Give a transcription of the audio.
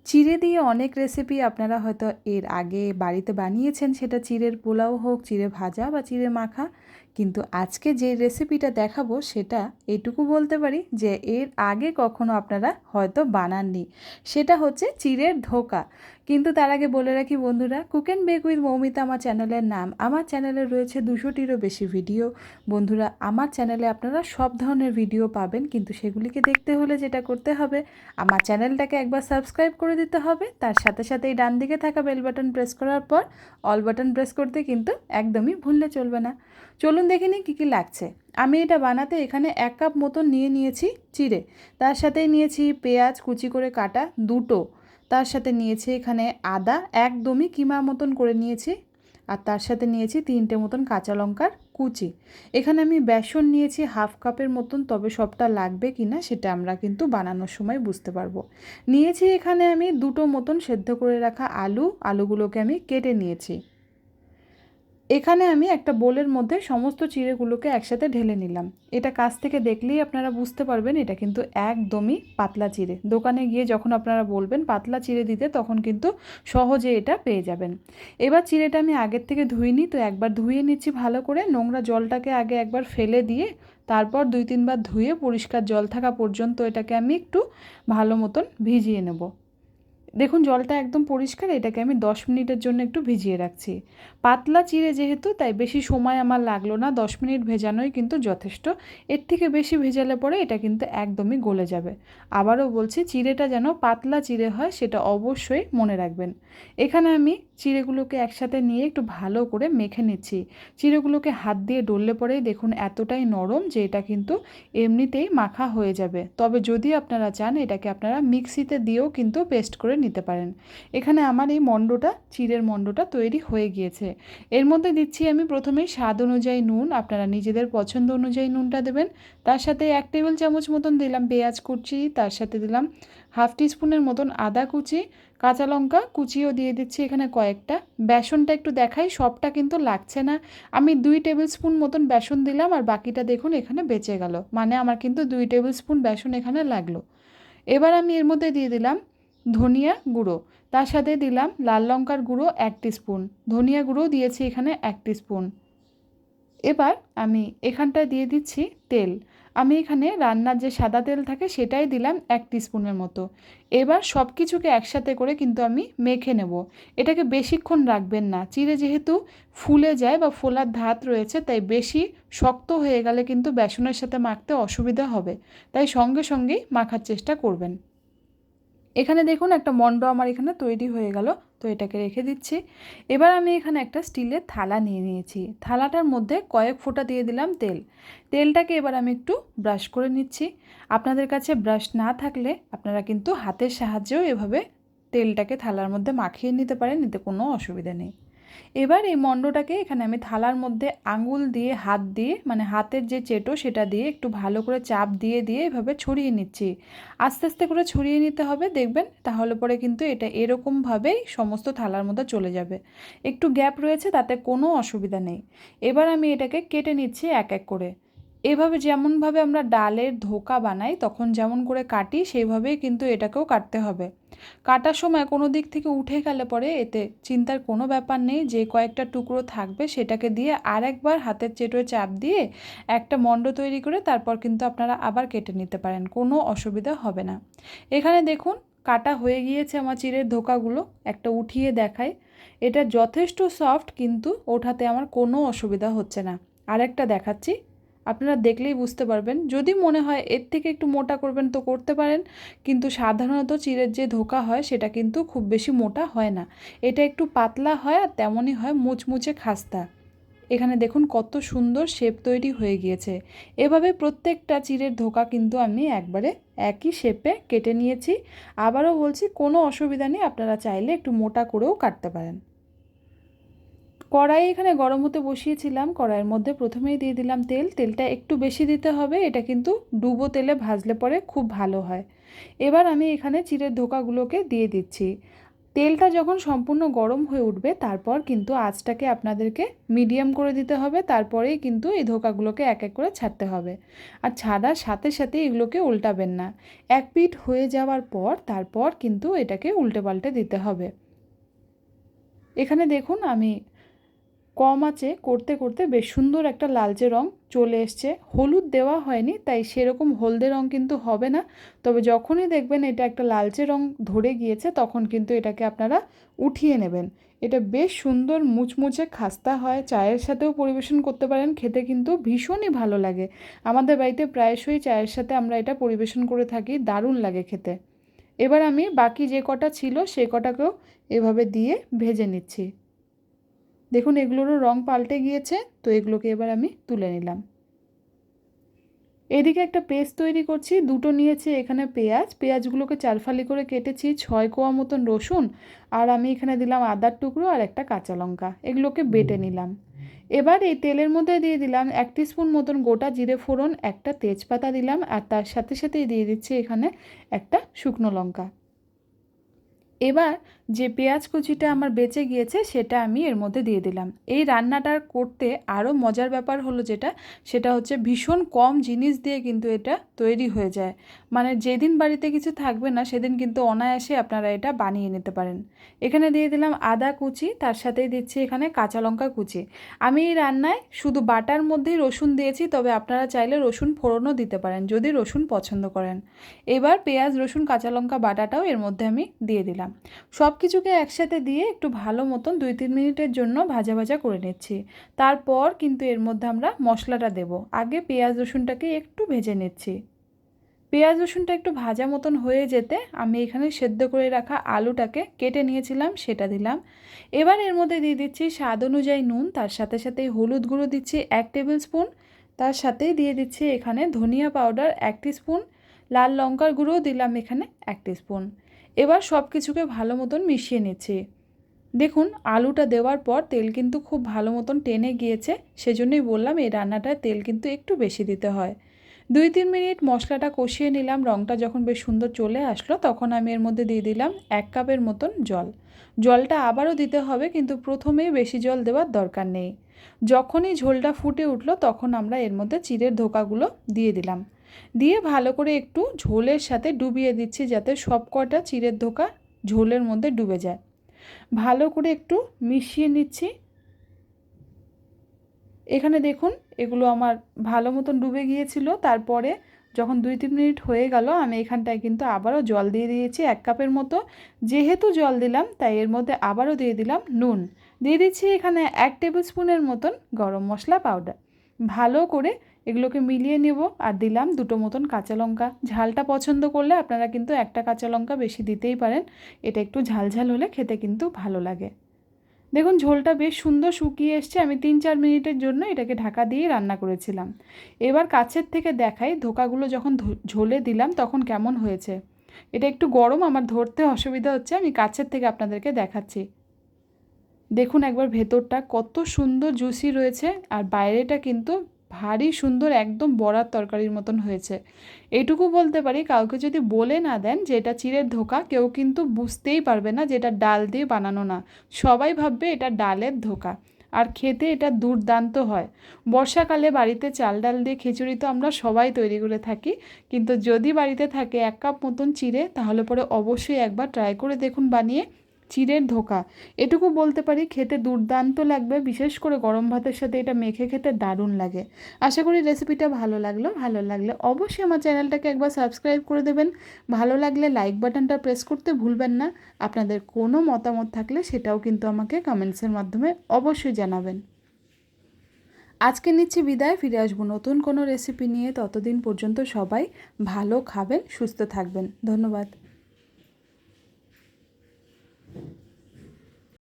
চিড়ে দিয়ে অনেক রেসিপি আপনারা হয়তো এর আগে বাড়িতে বানিয়েছেন, সেটা চিড়ের পোলাও হোক, চিড়ে ভাজা বা চিড়ে মাখা। কিন্তু আজকে যে রেসিপিটা দেখাবো সেটা এটুকু বলতে পারি যে এর আগে কখনো আপনারা হয়তো বানাননি। সেটা হচ্ছে চিড়ের ধোকা। কিন্তু তার আগে বলে রাখি বন্ধুরা, cook and bake with Moumita আমার চ্যানেলের নাম। আমার চ্যানেলে রয়েছে 200টিরও বেশি ভিডিও। বন্ধুরা, আমার চ্যানেলে আপনারা সব ধরনের ভিডিও পাবেন, কিন্তু সেগুলিকে দেখতে হলে যেটা করতে হবে, আমার চ্যানেলটাকে একবার সাবস্ক্রাইব করে দিতে হবে। তার সাথে সাথে এই ডান দিকে থাকা বেল বাটন প্রেস করার পর অল বাটন প্রেস করতে কিন্তু একদমই ভুললে চলবে না। চলুন দেখে নিই কী কী লাগছে। আমি এটা বানাতে এখানে 1 কাপ মতন নিয়ে নিয়েছি চিড়ে। তার সাথেই নিয়েছি পেঁয়াজ কুচি করে কাটা দুটো। তার সাথে নিয়েছি এখানে আদা একদমই কিমা মতন করে নিয়েছি। আর তার সাথে নিয়েছি 3টে মতন কাঁচা লঙ্কার কুচি। এখানে আমি বেসন নিয়েছি 1/2 কাপের মতন, তবে সবটা লাগবে কি না সেটা আমরা কিন্তু বানানোর সময় বুঝতে পারবো। নিয়েছি এখানে আমি 2টো মতন সেদ্ধ করে রাখা আলুগুলোকে আমি কেটে নিয়েছি। এখানে আমি একটা বোলের মধ্যে সমস্ত চিড়েগুলোকে একসাথে ঢেলে নিলাম। এটা কাছ থেকে দেখলেই আপনারা বুঝতে পারবেন এটা কিন্তু একদমই পাতলা চিড়ে। দোকানে গিয়ে যখন আপনারা বলবেন পাতলা চিড়ে দিতে, তখন কিন্তু সহজে এটা পেয়ে যাবেন। এবার চিড়েটা আমি আগের থেকে ধুইনি, তো একবার ধুয়ে নিচ্ছি ভালো করে। নোংরা জলটাকে আগে একবার ফেলে দিয়ে তারপর 2-3 বার ধুয়ে পরিষ্কার জল থাকা পর্যন্ত এটাকে আমি একটু ভালো মতন ভিজিয়ে নেব। দেখুন জলটা একদম পরিষ্কার। এটাকে আমি 10 মিনিটের জন্য একটু ভিজিয়ে রাখছি। পাতলা চিড়ে যেহেতু, তাই বেশি সময় আমার লাগলো না, 10 মিনিট ভেজানোই কিন্তু যথেষ্ট। এর থেকে বেশি ভেজালে পরে এটা কিন্তু একদমই গলে যাবে। আবারও বলছি, চিড়েটা যেন পাতলা চিড়ে হয় সেটা অবশ্যই মনে রাখবেন। এখানে আমি চিড়েগুলোকে একসাথে নিয়ে একটু ভালো করে মেখে নিচ্ছি। চিড়েগুলোকে হাত দিয়ে ডললে পরেই দেখুন এতটাই নরম যে এটা কিন্তু এমনিতেই মাখা হয়ে যাবে। তবে যদি আপনারা চান এটাকে আপনারা মিক্সিতে দিয়েও কিন্তু পেস্ট করে নিতে পারেন। এখানে আমার এই মণ্ডটা, চিড়ের মণ্ডটা তৈরি হয়ে গিয়েছে। এর মধ্যে দিচ্ছি আমি প্রথমেই স্বাদ অনুযায়ী নুন। আপনারা নিজেদের পছন্দ অনুযায়ী নুনটা দেবেন। তার সাথে 1 টেবিল চামচ মতন দিলাম পেঁয়াজ কুচি। তার সাথে দিলাম 1/2 টিস্পুনের মতন আদা কুচি। কাঁচা লঙ্কা কুচিও দিয়ে দিচ্ছি এখানে কয়েকটা। বেসনটা একটু দেখাই, সবটা কিন্তু লাগছে না। আমি 2 টেবিল স্পুন মতন বেসন দিলাম, আর বাকিটা দেখুন এখানে বেঁচে গেল, মানে আমার কিন্তু 2 টেবিল স্পুন বেসন এখানে লাগলো। এবার আমি এর মধ্যে দিয়ে দিলাম ধনিয়া গুঁড়ো। তার সাথে দিলাম লাল লঙ্কার গুঁড়ো 1 টিস্পুন। ধনিয়া গুঁড়ো দিয়েছি এখানে 1 টিস্পুন। এবার আমি এখানটায় দিয়ে দিচ্ছি তেল। আমি এখানে রান্নার যে সাদা তেল থাকে সেটাই দিলাম 1 টিস্পুনের মতো। এবার সব কিছুকে একসাথে করে কিন্তু আমি মেখে নেব। এটাকে বেশিক্ষণ রাখবেন না। চিড়ে যেহেতু ফুলে যায় বা ফোলার ধাত রয়েছে, তাই বেশি শক্ত হয়ে গেলে কিন্তু বেসনের সাথে মাখতে অসুবিধা হবে। তাই সঙ্গে সঙ্গেই মাখার চেষ্টা করবেন। এখানে দেখুন একটা মণ্ড আমার এখানে তৈরি হয়ে গেল, তো এটাকে রেখে দিচ্ছি। এবার আমি এখানে একটা স্টিলের থালা নিয়ে নিয়েছি। থালাটার মধ্যে কয়েক ফোঁটা দিয়ে দিলাম তেল। তেলটাকে এবার আমি একটু ব্রাশ করে নিচ্ছি। আপনাদের কাছে ব্রাশ না থাকলে আপনারা কিন্তু হাতের সাহায্যেও এভাবে তেলটাকে থালার মধ্যে মাখিয়ে নিতে পারেন, এতে কোনো অসুবিধা নেই। এবার এই মণ্ডটাকে এখানে আমি থালার মধ্যে আঙুল দিয়ে, হাত দিয়ে, মানে হাতের যে চেটো সেটা দিয়ে একটু ভালো করে চাপ দিয়ে দিয়ে এভাবে ছড়িয়ে নিচ্ছি। আস্তে আস্তে করে ছড়িয়ে নিতে হবে, দেখবেন তাহলে পরে কিন্তু এটা এরকমভাবেই সমস্ত থালার মধ্যে চলে যাবে। একটু গ্যাপ রয়েছে তাতে কোনো অসুবিধা নেই। এবার আমি এটাকে কেটে নিচ্ছি এক এক করে। এভাবে যেমনভাবে আমরা ডালের ধোকা বানাই তখন যেমন করে কাটি, সেইভাবেই কিন্তু এটাকেও কাটতে হবে। কাটার সময় কোনো দিক থেকে উঠে গেলে পরে এতে চিন্তার কোনো ব্যাপার নেই। যে কয়েকটা টুকরো থাকবে সেটাকে দিয়ে আরেকবার হাতের চেটোয় চাপ দিয়ে একটা মণ্ড তৈরি করে তারপর কিন্তু আপনারা আবার কেটে নিতে পারেন, কোনো অসুবিধা হবে না। এখানে দেখুন কাটা হয়ে গিয়েছে আমার চিড়ের ধোকাগুলো। একটা উঠিয়ে দেখাই, এটা যথেষ্ট সফট, কিন্তু ওঠাতে আমার কোনো অসুবিধা হচ্ছে না। আরেকটা দেখাচ্ছি, আপনারা দেখলেই বুঝতে পারবেন। যদি মনে হয় এর থেকে একটু মোটা করবেন তো করতে পারেন, কিন্তু সাধারণত চিড়ের যে ধোকা হয় সেটা কিন্তু খুব বেশি মোটা হয় না। এটা একটু পাতলা হয় আর তেমনই হয় মুচমুচে খাস্তা। এখানে দেখুন কত সুন্দর শেপ তৈরি হয়ে গিয়েছে। এভাবে প্রত্যেকটা চিড়ের ধোকা কিন্তু আমি একবারে একই শেপে কেটে নিয়েছি। আবারও বলছি, কোনো অসুবিধা নেই, আপনারা চাইলে একটু মোটা করেও কাটতে পারেন। কড়াই এখানে গরম হতে বসিয়েছিলাম। কড়াইয়ের মধ্যে প্রথমেই দিয়ে দিলাম তেল। তেলটা একটু বেশি দিতে হবে, এটা কিন্তু ডুবো তেলে ভাজলে পরে খুব ভালো হয়। এবার আমি এখানে চিড়ের ধোকাগুলোকে দিয়ে দিচ্ছি। তেলটা যখন সম্পূর্ণ গরম হয়ে উঠবে তারপর কিন্তু আঁচটাকে আপনাদেরকে মিডিয়াম করে দিতে হবে, তারপরেই কিন্তু এই ধোকাগুলোকে এক এক করে ছাড়তে হবে। আর ছাড়ার সাথে সাথে এগুলোকে উল্টাবেন না, এক পিঠ হয়ে যাওয়ার পর তারপর কিন্তু এটাকে উল্টে পাল্টে দিতে হবে। এখানে দেখুন আমি কম আঁচে করতে করতে বেশ সুন্দর একটা লালচে রং চলে এসছে। হলুদ দেওয়া হয়নি, তাই সেরকম হলদে রং কিন্তু হবে না। তবে যখনই দেখবেন এটা একটা লালচে রং ধরে গিয়েছে তখন কিন্তু এটাকে আপনারা উঠিয়ে নেবেন। এটা বেশ সুন্দর মুচমুচে খাস্তা হয়, চায়ের সাথেও পরিবেশন করতে পারেন, খেতে কিন্তু ভীষণই ভালো লাগে। আমাদের বাড়িতে প্রায়শই চায়ের সাথে আমরা এটা পরিবেশন করে থাকি, দারুণ লাগে খেতে। এবার আমি বাকি যে কটা ছিল সে কটাকেও এভাবে দিয়ে ভেজে নিচ্ছি। দেখুন এগুলোরও রং পাল্টে গিয়েছে, তো এগুলোকে এবার আমি তুলে নিলাম। এদিকে একটা পেস্ট তৈরি করছি, দুটো নিয়েছি এখানে পেঁয়াজগুলোকে 4 ফালি করে কেটেছি, 6 কোয়া মতন রসুন, আর আমি এখানে দিলাম আদার টুকরো আর একটা কাঁচা লঙ্কা, এগুলোকে বেটে নিলাম। এবার এই তেলের মধ্যে দিয়ে দিলাম 1 টিস্পুন মতন গোটা জিরে ফোড়ন, একটা তেজপাতা দিলাম, আর তার সাথে সাথেই দিয়ে দিচ্ছি এখানে একটা শুকনো লঙ্কা। এবার যে পেঁয়াজ কুচিটা আমার বেঁচে গিয়েছে সেটা আমি এর মধ্যে দিয়ে দিলাম। এই রান্নাটা করতে আরও মজার ব্যাপার হলো সেটা হচ্ছে ভীষণ কম জিনিস দিয়ে কিন্তু এটা তৈরি হয়ে যায়। মানে যেদিন বাড়িতে কিছু থাকবে না সেদিন কিন্তু অনায়াসে আপনারা এটা বানিয়ে নিতে পারেন। এখানে দিয়ে দিলাম আদা কুচি, তার সাথেই দিচ্ছি এখানে কাঁচা লঙ্কা কুচি। আমি এই রান্নায় শুধু বাটার মধ্যেই রসুন দিয়েছি, তবে আপনারা চাইলে রসুন ফোড়নও দিতে পারেন যদি রসুন পছন্দ করেন। এবার পেঁয়াজ রসুন কাঁচা লঙ্কা বাটাটাও এর মধ্যে আমি দিয়ে দিলাম। সব কিছুকে একসাথে দিয়ে একটু ভালো মতন 2-3 মিনিটের জন্য ভাজা ভাজা করে নিচ্ছি। তারপর কিন্তু এর মধ্যে আমরা মশলাটা দেব। আগে পেঁয়াজ রসুনটাকে একটু ভেজে নিচ্ছি। পেঁয়াজ রসুনটা একটু ভাজা মতন হয়ে যেতে আমি এখানে সেদ্ধ করে রাখা আলুটাকে কেটে নিয়েছিলাম সেটা দিলাম। এবার এর মধ্যে দিয়ে দিচ্ছি স্বাদ অনুযায়ী নুন, তার সাথে সাথে হলুদ গুঁড়ো দিচ্ছি 1 টেবিল স্পুন, তার সাথেই দিয়ে দিচ্ছি এখানে ধনিয়া পাউডার 1 টিস্পুন, লাল লঙ্কার গুঁড়োও দিলাম এখানে 1 টিস্পুন। এবার সব কিছুকে ভালো মতন মিশিয়ে নিচ্ছি। দেখুন আলুটা দেওয়ার পর তেল কিন্তু খুব ভালো মতন টেনে গিয়েছে, সেজন্যই বললাম এই রান্নাটায় তেল কিন্তু একটু বেশি দিতে হয়। 2-3 মিনিট মশলাটা কষিয়ে নিলাম, রঙটা যখন বেশ সুন্দর চলে আসলো তখন আমি এর মধ্যে দিয়ে দিলাম 1 কাপের মতন জল। জলটা আবারও দিতে হবে, কিন্তু প্রথমেই বেশি জল দেওয়ার দরকার নেই। যখনই ঝোলটা ফুটে উঠলো তখন আমরা এর মধ্যে চিড়ের ধোকাগুলো দিয়ে দিলাম। দিয়ে ভালো করে একটু ঝোলের সাথে ডুবিয়ে দিচ্ছি যাতে সব কটা চিড়ের ধোকা ঝোলের মধ্যে ডুবে যায়। ভালো করে একটু মিশিয়ে নিচ্ছি। এখানে দেখুন এগুলো আমার ভালো মতন ডুবে গিয়েছিল। তারপরে যখন 2-3 মিনিট হয়ে গেল আমি এখানটায় কিন্তু আবারও জল দিয়ে দিয়েছি 1 কাপের মতো। যেহেতু জল দিলাম তাই এর মধ্যে আবারও দিয়ে দিলাম নুন। দিয়ে দিচ্ছি এখানে 1 টেবিল স্পুনের মতন গরম মশলা পাউডার। ভালো করে এগুলোকে মিলিয়ে নেব, আর দিলাম 2টো মতন কাঁচা লঙ্কা। ঝালটা পছন্দ করলে আপনারা কিন্তু একটা কাঁচা লঙ্কা বেশি দিতেই পারেন, এটা একটু ঝালঝাল হলে খেতে কিন্তু ভালো লাগে। দেখুন ঝোলটা বেশ সুন্দর শুকিয়ে এসছে, আমি 3-4 মিনিটের জন্য এটাকে ঢাকা দিয়ে রান্না করেছিলাম। এবার কাছের থেকে দেখাই ধোকাগুলো যখন ঝোলে দিলাম তখন কেমন হয়েছে। এটা একটু গরম, আমার ধরতে অসুবিধা হচ্ছে, আমি কাছের থেকে আপনাদেরকে দেখাচ্ছি। দেখুন একবার ভেতরটা কত সুন্দর জুসি রয়েছে, আর বাইরেটা কিন্তু ভারী সুন্দর একদম বড়ার তরকারির মতন হয়েছে। এইটুকু বলতে পারি কাউকে যদি বলে না দেন যে এটা চিড়ের ধোকা, কেউ কিন্তু বুঝতেই পারবে না যে এটা ডাল দিয়ে বানানো না, সবাই ভাববে এটা ডালের ধোকা। আর খেতে এটা দুর্দান্ত হয়। বর্ষাকালে বাড়িতে চাল ডাল দিয়ে খিচুড়ি তো আমরা সবাই তৈরি করে থাকি, কিন্তু যদি বাড়িতে থাকে 1 কাপ মতন চিড়ে তাহলে পরে অবশ্যই একবার ট্রাই করে দেখুন বানিয়ে চিড়ের ধোকা। এটুকু বলতে পারি খেতে দুর্দান্ত লাগবে, বিশেষ করে গরম ভাতের সাথে এটা মেখে খেতে দারুণ লাগে। আশা করি রেসিপিটা ভালো লাগলে অবশ্যই আমার চ্যানেলটাকে একবার সাবস্ক্রাইব করে দেবেন। ভালো লাগলে লাইক বাটনটা প্রেস করতে ভুলবেন না। আপনাদের কোনো মতামত থাকলে সেটাও কিন্তু আমাকে কমেন্টসের মাধ্যমে অবশ্যই জানাবেন। আজকে নিচ্ছি বিদায়, ফিরে আসবো নতুন কোনো রেসিপি নিয়ে। ততদিন পর্যন্ত সবাই ভালো খাবেন, সুস্থ থাকবেন। ধন্যবাদ।